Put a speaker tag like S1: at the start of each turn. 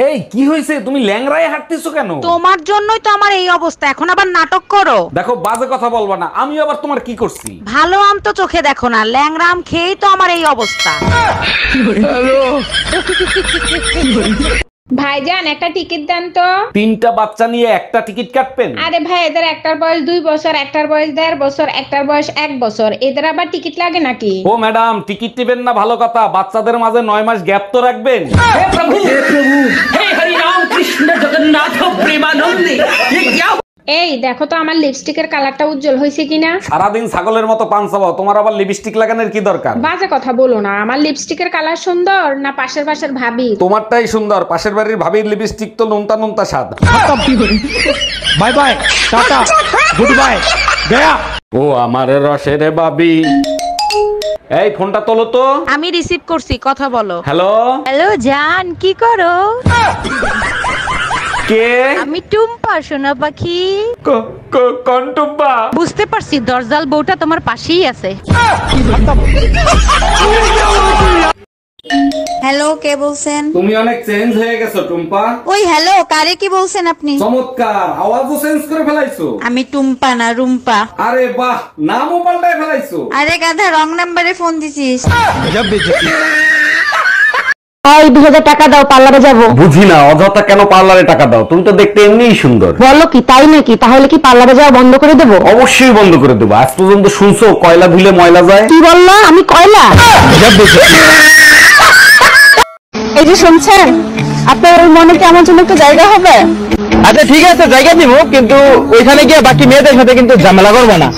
S1: এই কি হয়েছে, তুমি ল্যাংড়ায় হাঁটতেছো কেন?
S2: তোমার জন্যই তো আমার এই অবস্থা, এখন আবার নাটক করো।
S1: দেখো বাজে কথা বলবা না, আমি আবার তোমার কি করছি?
S2: ভালো আম তো চোখে দেখো না, ল্যাংড়া আম খেয়েই তো আমার এই অবস্থা।
S3: ভাইজান একটা টিকিট দেন তো।
S1: তিনটা বাচ্চা নিয়ে একটা টিকিট কাটবেন?
S3: আরে ভাই, এদের একটার বয়স 2 বছর, একটার বয়স 1.5 বছর, একটার বয়স 1 বছর, এদের আবার টিকিট লাগে নাকি?
S1: ও ম্যাডাম, টিকিট নেবেন না ভালো কথা, বাচ্চাদের মাঝে 9 মাস গ্যাপ তো রাখবেন।
S3: এই দেখো তো আমার লিপস্টিকের কালারটা উজ্জ্বল হয়েছে কিনা।
S1: সারাদিন ছাগলের মতো পান চাবাও, তোমার আবার লিপস্টিক লাগানোর কি দরকার?
S3: বাজে কথা বলো না, আমার লিপস্টিকের কালার সুন্দর না পাশের বাসার ভাবি?
S1: তোমারটাই সুন্দর, পাশের বাড়ির ভাবির লিপস্টিক তো নুনতা নুনতা স্বাদ।
S4: Bye bye, tata, good bye, গয়া।
S1: ও আমার রসের বাবি, এই ফোনটা তোলো তো।
S2: আমি রিসিভ করছি, কথা বলো।
S1: হ্যালো
S2: হ্যালো জান, কি করো?
S1: কে?
S2: আমি টুম্পা, সোনা পাখি।
S1: কন্টুব্বা।
S2: বুঝতে পারছি, দরজাল বউটা তোমার পাশেই আছে।
S5: হ্যালো, কে বলছেন?
S1: তুমি অনেক চেঞ্জ হয়ে গেছো টুম্পা।
S5: ওই হ্যালো, কারে কি বলছেন আপনি?
S1: চমৎকার, আওয়াজও চেঞ্জ করে ফেলাইছো।
S5: আমি টুম্পা না রুম্পা।
S1: আরে বাহ, নামও পাল্টায় ফেলাইছো।
S5: আরে গাধা, রং নাম্বারে ফোন দিছিস।
S6: এই 2000 টাকা দাও, পার্লারে যাব।
S1: বুঝি না, অযথা কেন পার্লারে টাকা দাও? তুমি তো দেখতে এমনিই সুন্দর।
S6: বলো কি, তাই নাকি? তাহলে কি পার্লারে যাওয়া বন্ধ করে দেবো?
S1: অবশ্যই বন্ধ করে দেবো। আজ পর্যন্ত শুনছো কয়লা ধুলে ময়লা যায়?
S6: কি বললা? আমি কয়লা? এই যে শুনছেন, আপনার মনে কি আমার জন্য একটা জায়গা হবে?
S4: আচ্ছা ঠিক আছে, জায়গা দিব, কিন্তু ওইখানে গিয়ে বাকি মেয়েদের সাথে কিন্তু ঝামেলা করবো না।